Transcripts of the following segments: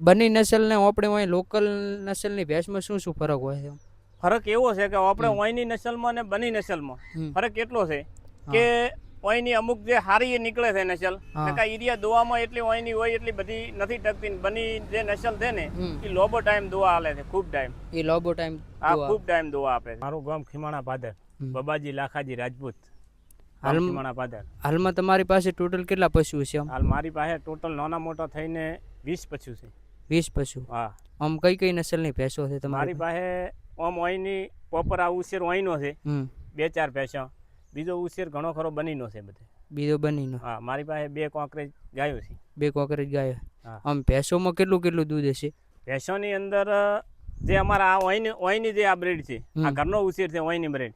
બની નસલ ને આપણે અહીં લોકલ નસલની ભેંસમાં શું શું ફરક હોય છે? ફરક એવો છે કે આપણે ઓયની નસલમાં ને બની નસલમાં ફરક એટલો છે કે ઓયની અમુક જે હારી નીકળે છે નસલ નકા એરિયા દોવામાં એટલી ઓયની હોય એટલી બધી નથી ટકતી. બની જે નસલ છે ને એ લોબો ટાઈમ દોવા હાલે છે, ખૂબ ટાઈમ. એ લોબો ટાઈમ ખૂબ ટાઈમ દોવા આપે છે. મારું ગામ ખીમાણા પાદર, બબાજી લાખાજી રાજપૂત, ખીમાણા પાદર. હાલમાં તમારી પાસે ટોટલ કેટલા પશુ છે? હાલ મારી પાસે ટોટલ નાના મોટા થઈને 20 પશુ છે. 20 પશુ? હા. આમ કઈ કઈ નસલની ભેંસો છે તમારી પાસે? ઓમ ઓયની પોપર આ ઉછેર ઓયનો છે, 2-4 ભેંસો. બીજો ઉછેર ઘણો ખરો બનીનો છે બધે. બીજો બનીનો? હા. મારી પાસે 2 કોકરેજ ગાયો છે. 2 કોકરેજ ગાયો. આમ ભેંસોમાં કેટલું કેટલું દૂધ હશે? ભેંસોની અંદર જે અમારા આ ઓયની જે આ બ્રીડ છે, આ ઘરનો ઉછેર છે ઓયની બ્રીડ.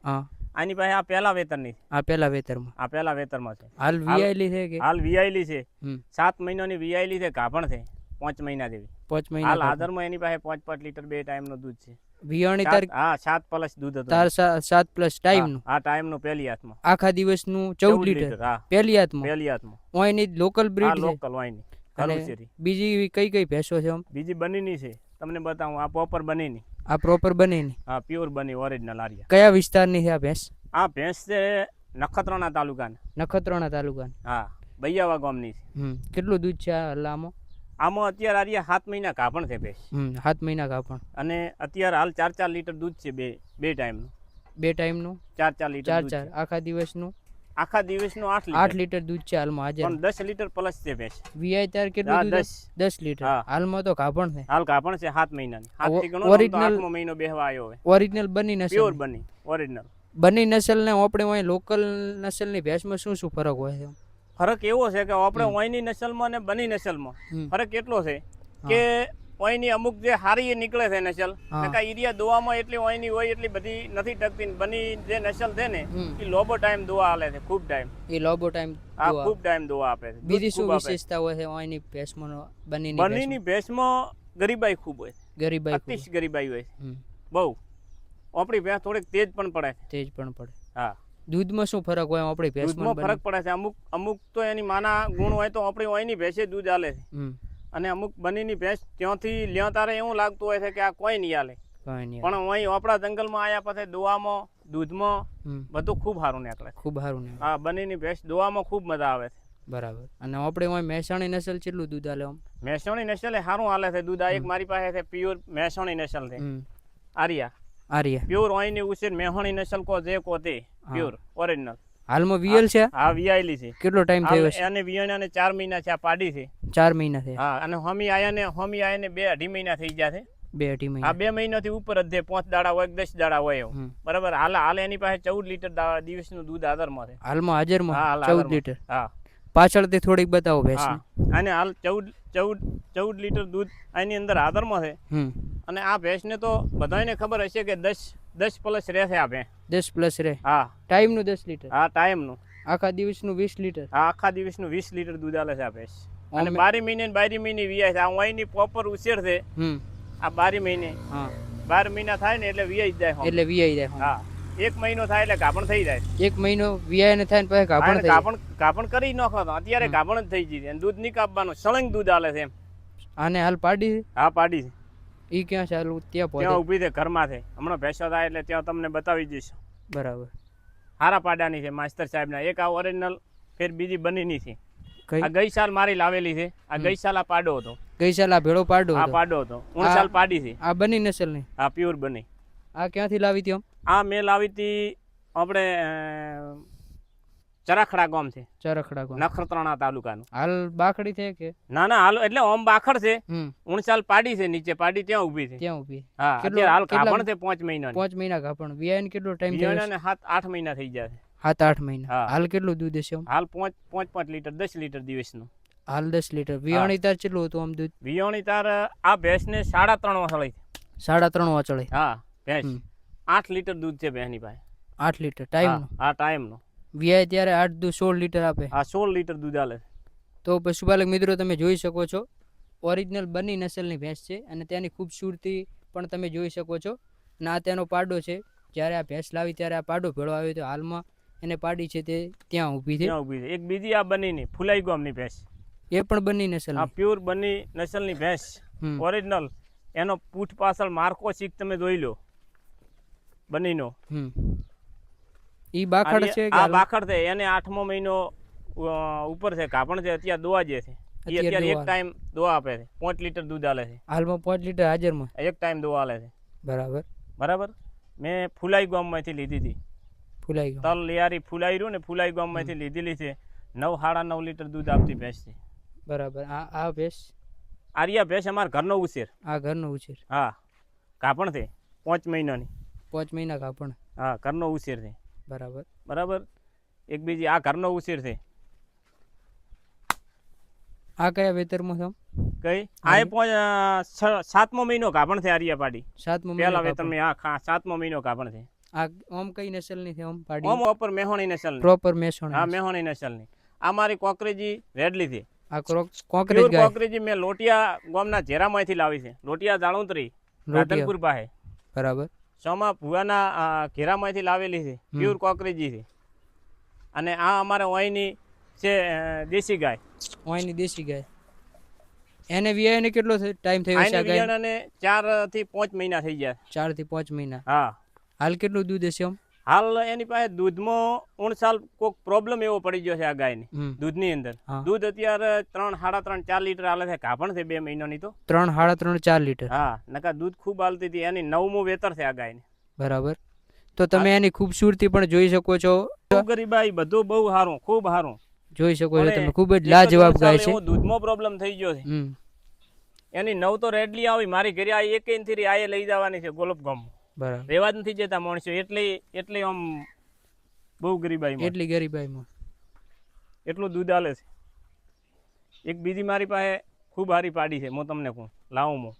આની પાસે આ પહેલા વેતરની. આ પહેલા વેતરમાં? આ પહેલા વેતરમાં છે. હાલ વીઆઈલી છે કે? હાલ વીઆઈલી છે. 7 મહિનાની વીઆઈલી છે, ગાભણ છે 5 મહિના જેવી. 5 મહિના. હાલ આદરમાં એની પાસે 5 લીટર 2 ટાઈમનું દૂધ છે. વિયાણી તારીખ? હા, 7+ દૂધ હતું. તાર 7+ ટાઈમનું? આ ટાઈમનું પહેલી હાથમાં. આખા દિવસનું 14 લીટર? હા, પહેલી હાથમાં. ઓયની લોકલ બ્રીડ છે? લોકલ ઓયની. અને બીજી કઈ કઈ ભેંસો છે? બીજી બનીની છે, તમને બતાવું. આ પ્રોપર બનીની. આ પ્રોપર બનીની? હા, પ્યોર બની, ઓરિજિનલ આરિયા. કયા વિસ્તારની છે આ ભેંસ? આ ભેંસ છે નખત્રાણા તાલુકાની. નખત્રાણા તાલુકાની? હા, બૈયાવા ગામની છે. કેટલું દૂધ છે આ હલામાં? આમાં અત્યારે આરિયા 7 મહિના ગાભણ છે ભેંસ. 7 મહિના ગાભણ. અને અત્યારે હાલ 4-4 લીટર દૂધ છે બે ટાઈમનું. 2 ટાઈમનું 4 લીટર? 4 આખા દિવસનું? આખા દિવસનું 8 લીટર દૂધ છે હાલમાં. આજે પણ 10 લીટર પ્લસ છે ભેંસ. વીઆઈ તાર કેટલું દૂધ? 10 લીટર. હાલમાં તો ગાભણ છે. હાલ ગાભણ છે 7 મહિનાની. 7 થી ગણો તો 8મો મહિનો બેહવા આવ્યો હોય. ઓરિજિનલ બની નસલ? પ્યોર બની, ઓરિજિનલ બની નસલ ને આપણે અહીં લોકલ નસલની ભેંસમાં શું શું ફરક હોય છે? ફરક એવો છે કે આપણે ઓયની નસલમાં ને બની નસલમાં ફરક એટલો છે કે ઓયની અમુક જે હારી નીકળે છે નસલ નકા એરિયા દોવામાં એટલી ઓયની હોય એટલી બધી નથી ટકતી. બની જે નસલ છે ને એ લોબો ટાઈમ દોવા હાલે છે, ખૂબ ટાઈમ. એ લોબો ટાઈમ? હા, ખૂબ ટાઈમ દોવા આપે છે. બીજી શું વિશેષતા હોય છે ઓયની ભેંસમાં? બનીની ભેંસમાં ગરીબાઈ ખૂબ હોય. ગરીબાઈ? અતિશ ગરીબાઈ હોય બહુ. આપણી ભેંસ થોડીક તેજ પણ પડે. તેજ પણ પડે. હા. દૂધમાં શું ફરક હોય આપણી ભેંસમાં? ફરક પડે છે. અમુક તો એની માના ગુણ હોય તો આપણી ઓયની ભેંસે દૂધ હાલે છે. અને અમુક બનીની ભેંસ ત્યાંથી લ્યો તારે એવું લાગતું હોય છે કે આ કોઈ નહીં હાલે. પણ અહીં આપણા જંગલમાં આયા પછી દોવામાં, દૂધમાં બધું ખૂબ સારું નીકળે. ખૂબ સારું નીકળે. હા, બનીની ભેંસ દોવામાં ખૂબ મજા આવે છે. બરાબર. અને આપણે અહીં મહેસાણી નસલ કેટલું દૂધ હાલે? મહેસાણી નસલ એ સારું હાલે છે દૂધ. આ એક મારી પાસે છે પ્યોર મહેસાણી નસલ છે, આરિયા. પ્યોર ઓયની ઉછેર મહેસાણી નસલ કો જે કો તે પ્યોર ઓરિજિનલ. હાલમાં વીએલ છે? હા, વીઆઈલી છે. કેટલો ટાઈમ થયો છે? અને વીઆઈને 4 મહિના છે. આ પાડી છે. 4 મહિના છે? હા. અને હોમી આયાને 2-2.5 મહિના થઈ ગયા છે. 2-2.5 મહિના? હા, 2 મહિનાથી ઉપર જ 5 દાડા હોય 10 દાડા હોય એવું. બરાબર. હાલ એની પાસે 14 લીટર દિવસનું દૂધ હાજરમાં છે. હાલમાં હાજરમાં 14 લીટર? હા. પાછળથી થોડીક બતાવો ભેંસ. અને હાલ 14 લીટર દૂધ આની અંદર હાજરમાં છે. અને આ ભેંસને તો બધાને ખબર હશે કે 10+ રહેશે આ ભેંસ. 10+ રહે? હા. ટાઈમનું 10 લીટર? હા, ટાઈમનું. આખા દિવસનું 20 લીટર? હા, આખા દિવસનું 20 લીટર દૂધ આલે છે આ ભેંસ. અને 12 મહિને વિયાય છે. આ ઓયની પ્રોપર ઉછેર છે. આ 12 મહિને. હા. 12 મહિના થાય ને એટલે વિયાઈ જાય. એટલે વિયાઈ જાય. હા. 1 મહિનો થાય એટલે ગાભણ થઈ જાય. 1 મહિનો વિયાય ને થાય ને પછી ગાભણ થઈ જાય. ગાભણ કરી નાખો તો અત્યારે ગાભણ જ થઈ જાય. દૂધ નહીં કાપવાનું, સળંગ દૂધ આલે છે એમ. આને હાલ પાડી છે? હા, પાડી છે. ઈ ક્યાં ચાલુ? ત્યાં ઊભી છે ઘરમાં છે. હમણાં ભેંસો થાય એટલે ત્યાં તમને બતાવી દઈશ. બરાબર. હારા પાડાની છે માસ્ટર સાહેબના. એક આ ઓરિજિનલ, ફેર બીજી બનીની છે. આ ગઈ સાલ મારી લાવેલી છે. આ ગઈ સાલ આ પાડો હતો. ગઈ સાલ આ ભેળો પાડો હતો? હા, પાડો હતો. 19 સાલ પાડી છે. આ બની નસલની? હા, પ્યોર બની. આ ક્યાંથી લાવી હતી? આ મેં લાવી હતી આપણે ચરખડા ગામ છે. ચરખડા ગામ, નખત્રાણા તાલુકાનું. હાલ બાખડી છે કે? ના, હાલ એટલે ઓમ બાખડ છે. 19 સાલ પાડી છે. નીચે પાડી ત્યાં ઊભી છે. ત્યાં ઊભી? હા. અત્યારે હાલ ગાભણ છે 5 મહિના. 5 મહિના ગાભણ. વિયાને કેટલો ટાઈમ થયો? વિયાને 7-8 મહિના થઈ ગયા છે. 7-8 મહિના. હાલ કેટલું દૂધ હશે? હાલ 5 લીટર 10 લીટર દિવસનું. હાલ 10 લીટર. વિયાણી તાર કેટલું હતું આમ દૂધ? વિયાણી તાર આ ભેંસને 3.5 વાસળી. 3.5 વાસળી? હા, ભેંસ 8 લીટર દૂધ છે ભેંસની પાસે. 8 લીટર ટાઈમનું? હા, ટાઈમનું. વિયાય ત્યારે 8-16 લીટર આપે? હા, 16 લીટર દૂધ આલે. તો પશુપાલક મિત્રો તમે જોઈ શકો છો, ઓરિજિનલ બની નસલની ભેંસ છે. અને તેની ખૂબસૂરતી પણ તમે જોઈ શકો છો. અને આ તેનો પાડો છે. જ્યારે આ ભેંસ લાવી ત્યારે આ પાડો ભેળો આવ્યો તો હાલમાં એને પાડી છે તે ત્યાં ઊભી છે. એક બીજી આ બનીની ફુલાઈ ગામની ભેંસ, એ પણ બની નસલ? હા, પ્યોર બની નસલની ભેંસ. ઓરિજિનલ એનો પૂઠ પાછળ માર્કો શીખ તમે જોઈ લો બનીનો ઈ બાખડ છે આ બાખડ છે એને 8મો મહિનો ઉપર છે કાપણ છે અત્યારે દોવા જે છે એ અત્યારે એક ટાઈમ દોવા આપે છે 5 લીટર દૂધ આલે છે હાલમાં 5 લીટર હાજરમાં એક ટાઈમ દોવા આલે છે બરાબર મેં ફુલાઈ ગામમાંથી લીધી હતી ફુલાઈ ગામ તલ લિયારી ફુલાઈ રહ્યું ને ફુલાઈ ગામમાંથી લીધેલી છે 9 સાડા 9 લીટર દૂધ આપતી ભેંસ છે બરાબર આ ભેંસ આરિયા ભેંસ અમારા ઘરનો ઉછેર આ ઘરનો ઉછેર હા કાપણ છે 5 મહિનાની 5 મહિના કાપણ હા ઘરનો ઉછેર છે બરાબર એક બીજી આ ઘરનો ઉછેર છે આ કયા વેતરમાં છે કઈ આ 7મો મહિનો કાપણ છે આરિયા પાડી 7મો પહેલા વેતરમાં હા 7મો મહિનો કાપણ છે આ ઓમ કઈ નસલની છે ઓમ પાડી ઓમ ઉપર મેહોણી નસલની પ્રોપર મેહોણી હા મેહોણી નસલની આ મારી કોકરેજી રેડલી છે આ કોકરેજ ગાય કોકરેજી મેં લોટિયા ગામના જેરામાંથી લાવી છે લોટિયા જાળુંતરી રાધનપુર પાસે બરાબર સોમા ભુવાના ઘેરામાંથી લાવેલી છે પ્યોર કોકરેજી છે અને આ અમારે ઓઈની છે દેશી ગાય ઓઈની દેશી ગાય એને વિયાને કેટલો ટાઈમ થયો છે આ ગાય ને 4 થી 5 મહિના થઈ ગયા 4 થી 5 મહિના હા હાલ કેટલું દૂધ હશે હાલ એની પાસે દૂધમાં 3 સાલ કોઈક પ્રોબ્લેમ એવો પડી ગયો છે આ ગાયની દૂધની અંદર દૂધ અત્યારે 3 સાડા 3 4 લીટર આલે છે કાપણ છે 2 મહિનાની તો 3 સાડા 3 4 લીટર હા નકા દૂધ ખૂબ આલતી હતી એની 9મું વેતર છે આ ગાયને બરાબર તો તમે એની ખૂબસૂરતી પણ જોઈ શકો છો ગરીબાઈ બધું બહુ સારું ખૂબ સારું જોઈ શકો છો તમે ખૂબ જ લાજવાબ ગાય છે દૂધમાં પ્રોબ્લેમ થઈ ગયો છે એની 9 તો રેડલી આવી મારી ઘરે આ એક ઇંચથી આયે લઈ જવાની છે ગોલપ ગામમાં બરાબર રેવા જ નથી જતા માણસો એટલે આમ બહુ ગરીબાઈમાં એટલી ગરીબાઈમાં એટલું દૂધ આલે છે એક બીજી મારી પાસે ખૂબ હારી પાડી છે હું તમને કહું લાવું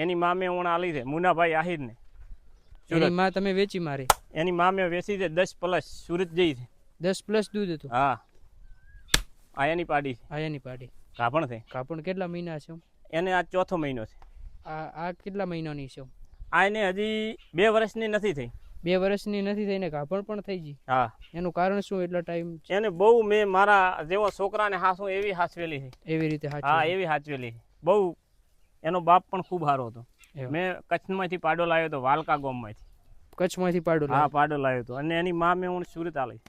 એની માં મેં ઓણ આલી છે મુનાભાઈ આહિરને એની માં તમે વેચી મારી એની માં મેં વેચી છે 10+ સુરત જઈ છે 10+ દૂધ હતું હા આયાની પાડી છે આયાની પાડી કાપણ છે કાપણ કેટલા મહિના છે એને આ 4થો મહિનો છે આ કેટલા મહિનાની છે આ એને હજી 2 વર્ષની નથી થઈ 2 વર્ષની નથી થઈને કાપણ પણ થઈ ગઈ હા એનું કારણ શું એટલા ટાઈમ એને બહુ મેં મારા જેવો છોકરાને હાસું એવી હાચવેલી છે એવી રીતે હા એવી હાચવેલી બહુ એનો બાપ પણ ખૂબ સારો હતો મેં કચ્છમાંથી પાડો લાવ્યો હતો વાલકા ગામમાંથી કચ્છમાંથી પાડો હા પાડો લાવ્યો હતો અને એની માં મેં હું સુરત આલી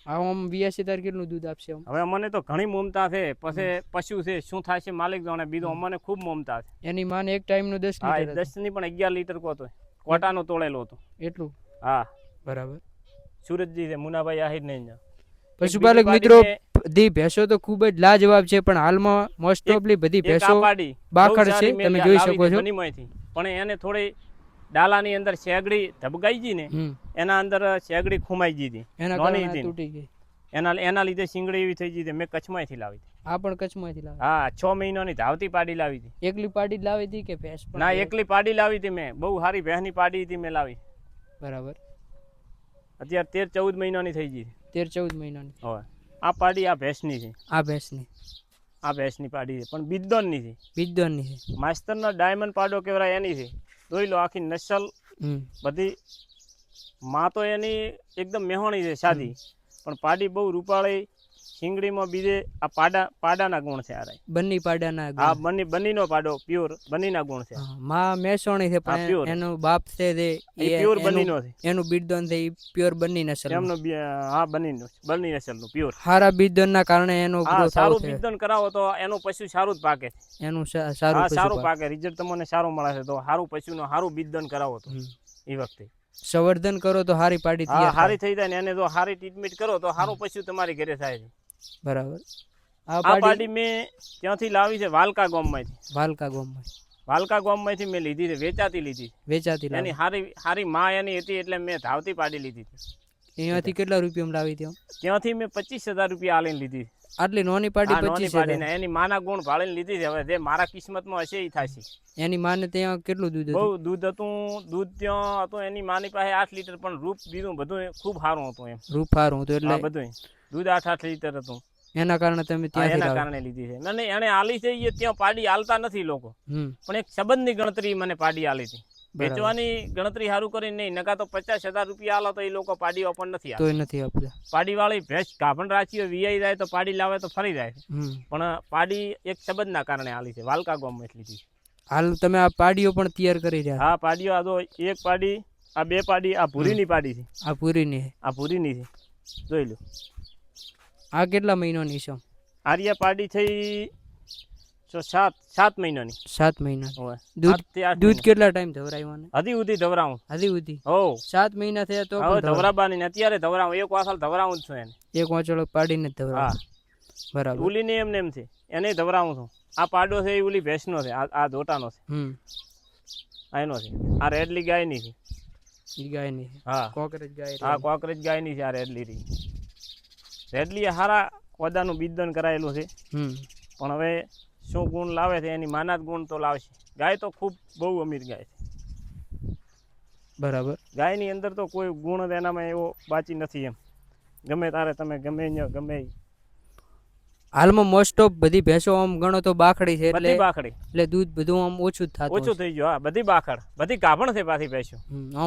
આમ 82 તાર કેટલું દૂધ આપશે હવે મને તો ઘણી મમતા છે પછી પશુ છે શું થાય છે માલિક જાણે બીજો અમને ખૂબ મમતા છે એની માને એક ટાઈમ નો 10 લીટર 10 ની પણ 11 લીટર કોતો કોટાનો તોડેલો હતો એટલું હા બરાબર સુરતજી છે મુનાભાઈ આહિર ને પશુપાલક મિત્રો દી ભેંસો તો ખૂબ જ લાજવાબ છે પણ હાલમાં મોસ્ટ ઓફલી બધી ભેંસો બાખડ છે તમે જોઈ શકો છો પણ એને થોડી ડાલાની અંદર શેગડી ધબકાઈ ગઈ ને એના અંદર શેગડી ખુમાઈ ગઈ હતી તૂટી ગઈ એના લીધે શીંગડી એવી થઈ ગઈ મેં કચ્છમાંથી લાવી હતી આ પણ કચ્છમાંથી લાવી હા 6 મહિનાની ધાવતી પાડી લાવી હતી એકલી પાડી લાવી હતી કે ભેંસ પણ ના એકલી પાડી લાવી હતી મેં બહુ સારી ભેંસની પાડી હતી મેં લાવી બરાબર અત્યારે 13-14 મહિનાની થઈ ગઈ 13-14 મહિનાની હવે આ પાડી આ ભેંસની છે આ ભેંસની પાડી છે પણ બિદ્દોનની છે માસ્ટરનો ડાયમંડ પાડો કેવરાય એની છે જોઈ લો આખી નસલ બધી માં તો એની એકદમ મેહોણી છે સાદી પણ પાડી બહુ રૂપાળી શીંગડીમાં બીજે આ પાડાના ગુણ છે આ બન્ની પાડાના હા બન્નીનો પાડો પ્યોર બન્નીના ગુણ છે માં મેસોણી છે પણ એનો બાપ છે તે પ્યોર બન્નીનો છે એનું બિરદોન છે પ્યોર બન્ની નસલ એમનો હા બન્ની નસલનું પ્યોર સારા બિરદોનના કારણે એનો સારું બિરદોન કરાવો તો એનું પશુ સારું જ પાકે એનું સારું પાકે રિઝલ્ટ તમને સારું મળે છે તો સારું પશુનું સારું બિરદોન કરાવો તો એ વખતે સંવર્ધન કરો તો હારી પાડી હારી થઈ જાય ને એને જો હારી ટ્રીટમેન્ટ કરો તો સારું પશુ તમારી ઘરે થાય છે બરાબર આ પાડી મેં ત્યાંથી લાવી છે વાલકા ગામમાંથી મેં લીધી છે વેચાતી એની હારી માં એની હતી એટલે મેં ધાવતી પાડી લીધી હતી અહીંયાથી કેટલા રૂપિયામાં લાવી ત્યાંથી મેં 25,000 રૂપિયા આલીને લીધી આટલી નોની પાડી 25,000 એની માના ગુણ ભાળીને લીધી છે હવે જે મારા કિસ્મતમાં હશે એ થશે એની માને ત્યાં કેટલું દૂધ બહુ દૂધ ત્યાં હતું એની માની પાસે 8 લીટર પણ રૂપ બીજું બધું ખૂબ સારું હતું એમ રૂપ સારું હતું એટલે બધું દૂધ 8 લીટર હતું એના કારણે તમે એના કારણે લીધી છે અને એને આલી છે એ ત્યાં પાડી આલતા નથી લોકો પણ એક સંબંધની ગણતરી મને પાડી આલી હતી વેચવાની ગણતરી સારું કરી નહીં નકા તો 50,000 રૂપિયા આલો તો એ લોકો પાડીઓ પણ નથી આપતા પાડી વાળી ભેંસ ગાભણ રાખી વીઆઈ જાય તો પાડી લાવે તો ફરી જાય પણ પાડી એક સંબંધના કારણે આલી છે વાલકા ગામમાં લીધી હાલ તમે આ પાડીઓ પણ તૈયાર કરી રહ્યા હા પાડીઓ આ તો એક પાડી, આ બે પાડી, આ ભૂરીની પાડી છે, આ પૂરીની આ ભૂરીની છે, જોઈ લો. આ કેટલા મહિનાની છે? આર્યા પાડી થઈ 7 મહિનાની. 7 મહિના. હોય. દૂધ 7 થી 8 દૂધ મહિના. કેટલા ટાઈમ ધવરાયું? હજી સુધી ધવરાવું. હજી સુધી હો 7 મહિના થયા તો હવે ધવરાબાની ને અત્યારે ધવરાવું, એક વાસળ ધવરાવું જ છું એને. એક વાંચળો પાડીને જ ધવરાવું. હા બરાબર. ઉલીને એમને એમ છે, એને ધવરાવું છું. આ પાડો છે એ ઉલી ભેંસનો છે, આ ધોટાનો છે, આ એનો છે. આ રેડલી ગાયની છે. ઈ ગાયની છે. હા કોકરેજ ગાય. હા કોકરેજ ગાયની છે આ રેડલી રહી. રેડલી એ હારા ઓદાનું બીજદન કરાયેલું છે, પણ હવે શું ગુણ લાવે છે એની માનાત ગુણ તો લાવશે. ગાય તો ખૂબ બહુ અમીર ગાય છે. બરાબર. ગાયની અંદર તો કોઈ ગુણ જ એનામાં એવો બાચી નથી એમ. ગમે તારે તમે ગમે ગમે. હાલમાં મોસ્ટ ઓફ બધી ભેંસો આમ ગણો તો બાખડી છે, બધી બાખડી, એટલે દૂધ બધું આમ ઓછું જ થતું. ઓછું થઈ ગયું. હા બધી બાખડ, બધી ગાભણ છે પાછી ભેંસો.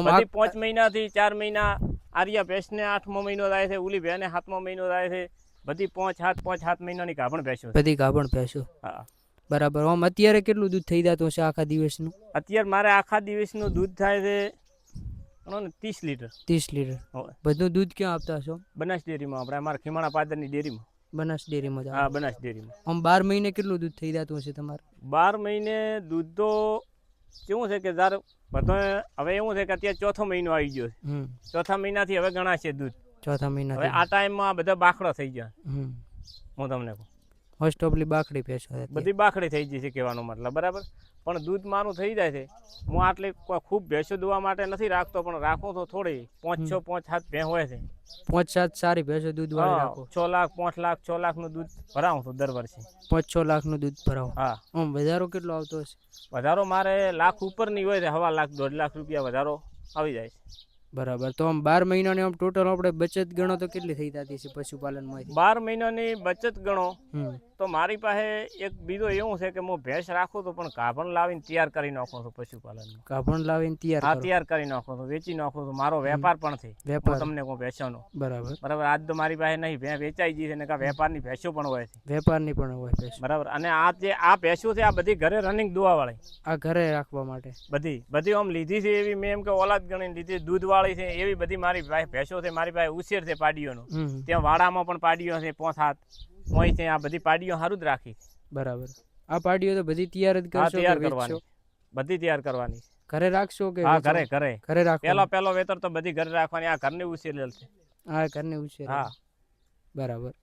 બધી 5 મહિનાથી 4 મહિના. આર્યા ભેંસને 8મો મહિનો થાય છે, ઉલી ભેંસને 7મો મહિનો થાય છે. બધી 5-7 મહિનાની ગાભણ ભેંસો. બધી ગાભણ ભેંસો. હા બરાબર. આમ અત્યારે કેટલું દૂધ થઈ જતું હશે આખા દિવસનું? અત્યારે મારે આખા દિવસનું દૂધ થાય છે 30 લીટર. 30 લીટર. બધું દૂધ ક્યાં આપતા છો? બનાસ ડેરીમાં, આપણે અમારા ખીમાણા પાદરની ડેરીમાં. બનાસ ડેરીમાં? હા બનાસ ડેરીમાં. આમ 12 મહિને કેટલું દૂધ થઈ જતું હશે તમારે? 12 મહિને દૂધ તો કેવું છે કે જ્યારે બધો હવે એવું છે કે અત્યારે 4થો મહિનો આવી ગયો છે. 4થા મહિનાથી હવે ગણાશે દૂધ. 4થા મહિના. હવે આ ટાઈમમાં બધા બાખડો થઈ ગયા. હું તમને કહું મોસ્ટ ઓફલી બાખડી ભેંસો બધી બાખડી થઈ ગઈ છે કહેવાનો મતલબ. બરાબર. પણ દૂધ મારું થઈ જાય છે. હું આટલી ખૂબ ભેંસો દોવા માટે નથી રાખતો, પણ રાખું તો થોડી 5-6, 5-7 ભેં હોય છે. 5-7 સારી ભેંસો દૂધ વાળી રાખો. 6 લાખ, 5 લાખ, 6 લાખનું દૂધ ભરાવું છું દર વર્ષે. 5-6 લાખનું દૂધ ભરાવો? હા. આમ વધારો કેટલો આવતો હશે? વધારો મારે લાખ ઉપરની હોય છે, 1.5 લાખ 1.5 લાખ રૂપિયા વધારો આવી જાય છે. બરાબર. તો આમ 12 મહિનાની આમ ટોટલ આપણે બચત ગણો તો કેટલી થઈ જતી છે પશુપાલનમાં? 12 મહિનાની બચત ગણો તો મારી પાસે એક બીજો એવું છે કે હું ભેંસ રાખું તો પણ ગાભણ લાવીને તૈયાર કરી નાખું છું પશુપાલનમાં. ગાભણ લાવીને તૈયાર કરી નાખું છું, વેચી નાખું છું. મારો વેપાર પણ છે. વેપાર તમને કહું ભેંસોનો. બરાબર. બરાબર. આજ તો મારી પાસે નહીં, ભેં વેચાઈ ગઈ છે ને કા વેપારની ભેંસો પણ હોય છે. વેપારની પણ હોય ભેંસો. બરાબર. અને આ જે આ ભેંસો છે આ બધી ઘરે રનિંગ દોવા વાળી. આ ઘરે રાખવા માટે બધી આમ લીધી છે એવી મેં એમ કે ઓલાદ ગણીને લીધી, દૂધ વાળી છે એવી બધી મારી પાસે ભેંસો છે. મારી પાસે ઉછેર છે પાડીઓનો. ત્યાં વાડામાં પણ પાડીઓ છે 5-7 હોય છે. આ બધી પાડીઓ સારું જ રાખી. બરાબર. આ પાડીઓ તો બધી તૈયાર જ કરશો? તૈયાર કરવાની, બધી તૈયાર કરવાની. ઘરે રાખશો કે? હા ઘરે રાખો. પહેલો વેતર તો બધી ઘરે રાખવાની. આ ઘરની ઉછેર છે. હા ઘરની ઉછેર. હા બરાબર.